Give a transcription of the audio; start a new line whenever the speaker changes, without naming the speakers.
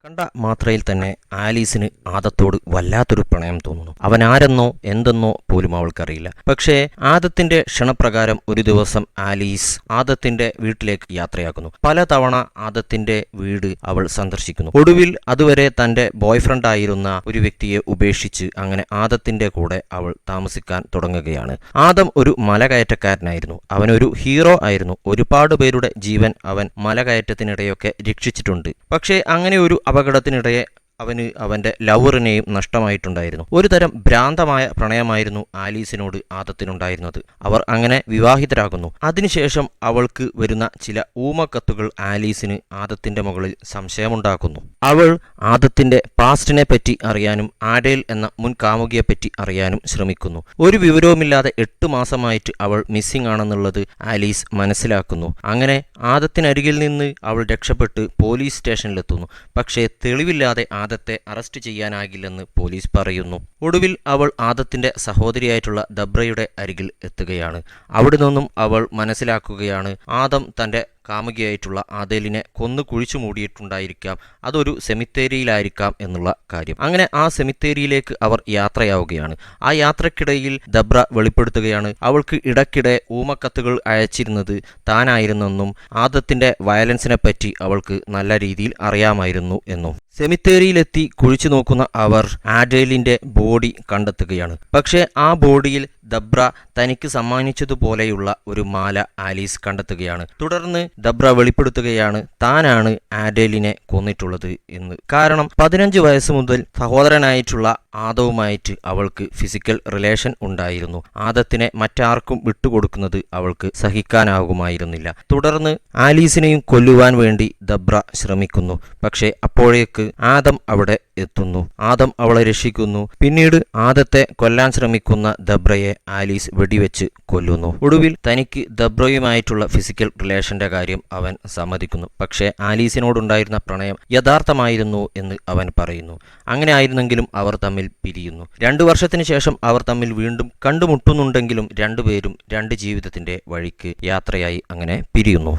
കണ്ട മാത്രയിൽ തന്നെ ആലീസിന് ആദത്തോട് വല്ലാത്തൊരു പ്രണയം തോന്നുന്നു. അവൻ ആരെന്നോ എന്തെന്നോ പോലും അവൾക്കറിയില്ല. പക്ഷേ ആദത്തിന്റെ ക്ഷണപ്രകാരം ഒരു ദിവസം ആലീസ് ആദത്തിന്റെ വീട്ടിലേക്ക് യാത്രയാക്കുന്നു. പലതവണ ആദത്തിന്റെ വീട് അവൾ സന്ദർശിക്കുന്നു. ഒടുവിൽ അതുവരെ തന്റെ ബോയ്ഫ്രണ്ട് ആയിരുന്ന ഒരു വ്യക്തിയെ ഉപേക്ഷിച്ച് അങ്ങനെ ആദത്തിന്റെ കൂടെ അവൾ താമസിക്കാൻ തുടങ്ങുകയാണ്. ആദം ഒരു മലകയറ്റക്കാരനായിരുന്നു. അവനൊരു ഹീറോ ആയിരുന്നു. ഒരുപാട് പേരുടെ ജീവൻ അവൻ മലകയറ്റത്തിനിടെയൊക്കെ രക്ഷിച്ചിട്ടുണ്ട്. പക്ഷേ അങ്ങനെ ഒരു അപകടത്തിനിടെ അവന് അവൻ്റെ ലവറിനെയും നഷ്ടമായിട്ടുണ്ടായിരുന്നു. ഒരു തരം ഭ്രാന്തമായ പ്രണയമായിരുന്നു ആലീസിനോട് ആദത്തിനുണ്ടായിരുന്നത്. അവർ അങ്ങനെ വിവാഹിതരാകുന്നു. അതിനുശേഷം അവൾക്ക് വരുന്ന ചില ഊമക്കത്തുകൾ ആലീസിന് ആദത്തിന്റെ മുകളിൽ സംശയമുണ്ടാക്കുന്നു. അവൾ ആദത്തിന്റെ പാസ്റ്റിനെ പറ്റി അറിയാനും ആഡേൽ എന്ന മുൻ കാമുകിയെപ്പറ്റി അറിയാനും ശ്രമിക്കുന്നു. ഒരു വിവരവുമില്ലാതെ 8 മാസമായിട്ട് അവൾ മിസ്സിംഗ് ആണെന്നുള്ളത് ആലീസ് മനസ്സിലാക്കുന്നു. അങ്ങനെ ആദത്തിനരികിൽ നിന്ന് അവൾ രക്ഷപ്പെട്ട് പോലീസ് സ്റ്റേഷനിലെത്തുന്നു. പക്ഷേ തെളിവില്ലാതെ ആദത്തെ അറസ്റ്റ് ചെയ്യാനാകില്ലെന്ന് പോലീസ് പറയുന്നു. ഒടുവിൽ അവൾ ആദത്തിന്റെ സഹോദരിയായിട്ടുള്ള ദബ്രയുടെ അരികിൽ എത്തുകയാണ്. അവിടെ നിന്നും അവൾ മനസ്സിലാക്കുകയാണ് ആദം തന്റെ കാമുകിയായിട്ടുള്ള ആദേലിനെ കൊന്നു കുഴിച്ചു മൂടിയിട്ടുണ്ടായിരിക്കാം, അതൊരു സെമിത്തേരിയിലായിരിക്കാം എന്നുള്ള കാര്യം. അങ്ങനെ ആ സെമിത്തേരിയിലേക്ക് അവർ യാത്രയാവുകയാണ്. ആ യാത്രക്കിടയിൽ ദബ്ര വെളിപ്പെടുത്തുകയാണ് അവൾക്ക് ഇടയ്ക്കിടെ ഊമക്കത്തുകൾ അയച്ചിരുന്നത് താനായിരുന്നെന്നും ആദത്തിന്റെ വയലൻസിനെ പറ്റി അവൾക്ക് നല്ല രീതിയിൽ അറിയാമായിരുന്നു എന്നും. സെമിത്തേരിയിലെത്തി കുഴിച്ചു നോക്കുന്ന അവർ ആഡേലിന്റെ ബോഡി കണ്ടെത്തുകയാണ്. പക്ഷേ ആ ബോഡിയിൽ ദബ്ര തനിക്ക് സമ്മാനിച്ചതുപോലെയുള്ള ഒരു മാല ആലീസ് കണ്ടെത്തുകയാണ്. തുടർന്ന് ദബ്ര വെളിപ്പെടുത്തുകയാണ് താനാണ് ആഡേലിനെ കൊന്നിട്ടുള്ളത് എന്ന്. കാരണം 15 വയസ്സ് മുതൽ സഹോദരനായിട്ടുള്ള ആദവുമായിട്ട് അവൾക്ക് ഫിസിക്കൽ റിലേഷൻ ഉണ്ടായിരുന്നു. ആദത്തിനെ മറ്റാർക്കും വിട്ടുകൊടുക്കുന്നത് അവൾക്ക് സഹിക്കാനാകുമായിരുന്നില്ല. തുടർന്ന് ആലീസിനെയും കൊല്ലുവാൻ വേണ്ടി ദബ്ര ശ്രമിക്കുന്നു. പക്ഷേ അപ്പോഴേക്ക് ആദം അവിടെ എത്തുന്നു. ആദം അവളെ രക്ഷിക്കുന്നു. പിന്നീട് ആദത്തെ കൊല്ലാൻ ശ്രമിക്കുന്ന ദബ്രയെ ആലീസ് വെടിവെച്ച് കൊല്ലുന്നു. ഒടുവിൽ തനിക്ക് ദബ്രയുമായിട്ടുള്ള ഫിസിക്കൽ റിലേഷന്റെ കാര്യം അവൻ സമ്മതിക്കുന്നു. പക്ഷേ ആലീസിനോടുണ്ടായിരുന്ന പ്രണയം യഥാർത്ഥമായിരുന്നു എന്ന് അവൻ പറയുന്നു. അങ്ങനെ ആയിരുന്നെങ്കിലും അവർ തമ്മിൽ പിരിയുന്നു. 2 വർഷത്തിന് ശേഷം അവർ തമ്മിൽ വീണ്ടും കണ്ടുമുട്ടുന്നുണ്ടെങ്കിലും രണ്ടുപേരും 2 ജീവിതത്തിന്റെ വഴിക്ക് യാത്രയായി അങ്ങനെ പിരിയുന്നു.